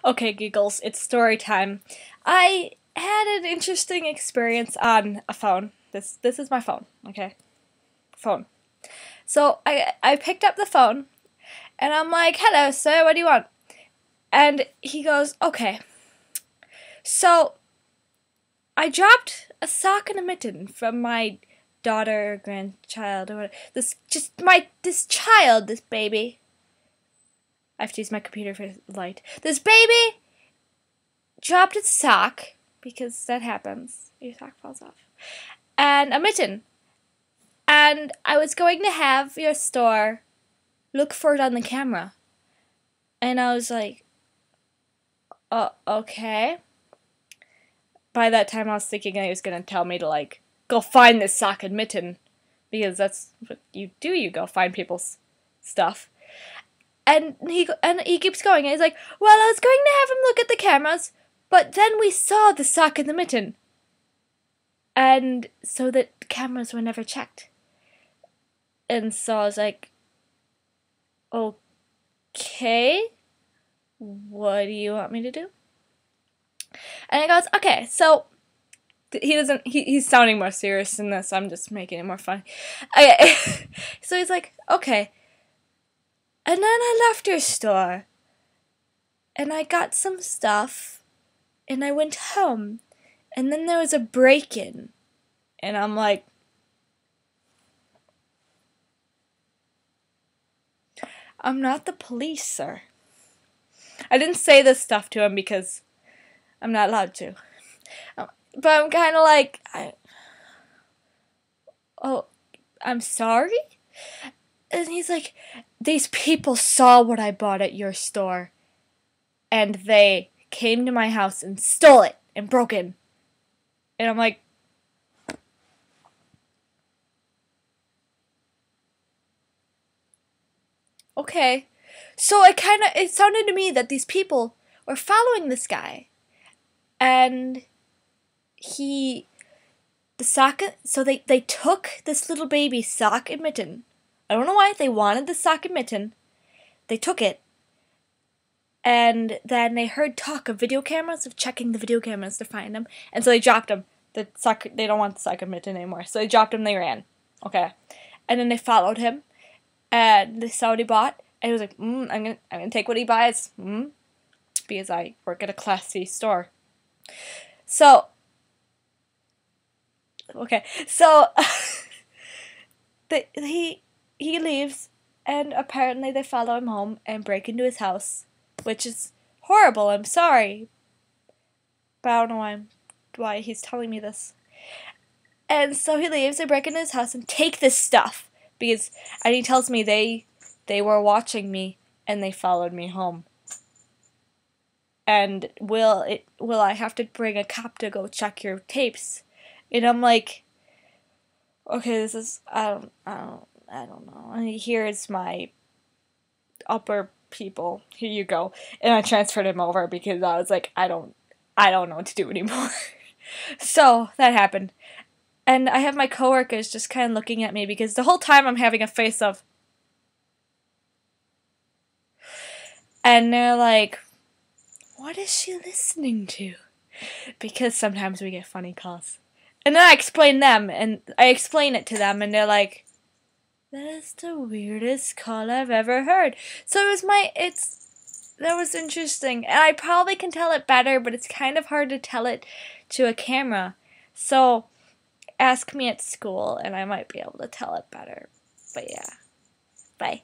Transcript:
Okay, Giggles, it's story time. I had an interesting experience on a phone. This is my phone, okay? Phone. So I picked up the phone and I'm like, "Hello, sir, what do you want?" And he goes, "Okay. So I dropped a sock and a mitten from my daughter or grandchild or whatever. This baby. I have to use my computer for light. This baby dropped its sock, because that happens. Your sock falls off. And a mitten. And I was going to have your store look for it on the camera. And I was like, okay. By that time I was thinking he was going to tell me to, like, go find this sock and mitten. Because that's what you do, you go find people's stuff. And he keeps going, and he's like, "Well, I was going to have him look at the cameras, but then we saw the sock and the mitten. And so the cameras were never checked." And so I was like, "Okay, what do you want me to do?" And he goes, "Okay, so..." He's sounding more serious than this. I'm just making it more fun. So he's like, "Okay. And then I left your store, and I got some stuff, and I went home, and then there was a break-in." And I'm like, "I'm not the police, sir." I didn't say this stuff to him because I'm not allowed to. But I'm kind of like, I'm sorry? And he's like, "These people saw what I bought at your store, and they came to my house and stole it and broke in." And I'm like, okay. So it sounded to me that these people were following this guy, and so they took this little baby sock and mitten. I don't know why they wanted the sock and mitten. They took it, and then they heard talk of video cameras, of checking the video cameras to find them, and so they dropped them. They don't want the sock and mitten anymore, so they dropped him. They ran. Okay, and then they followed him, and they saw what he bought, and he was like, I'm gonna take what he buys, because I work at a Class C store." So, okay, so he leaves, and apparently they follow him home and break into his house, which is horrible. I'm sorry, but I don't know why he's telling me this. And so he leaves, they break into his house and take this stuff, and he tells me they were watching me and they followed me home. And will I have to bring a cop to go check your tapes? And I'm like, okay, this is, I don't know. And here's my upper people. Here you go. And I transferred him over because I was like, I don't know what to do anymore. So that happened. And I have my coworkers just kind of looking at me because the whole time I'm having a face of, and they're like, "What is she listening to?" Because sometimes we get funny calls. And then I explain it to them, and they're like, "That is the weirdest call I've ever heard." So that was interesting. And I probably can tell it better, but it's kind of hard to tell it to a camera. So ask me at school, and I might be able to tell it better. But yeah. Bye.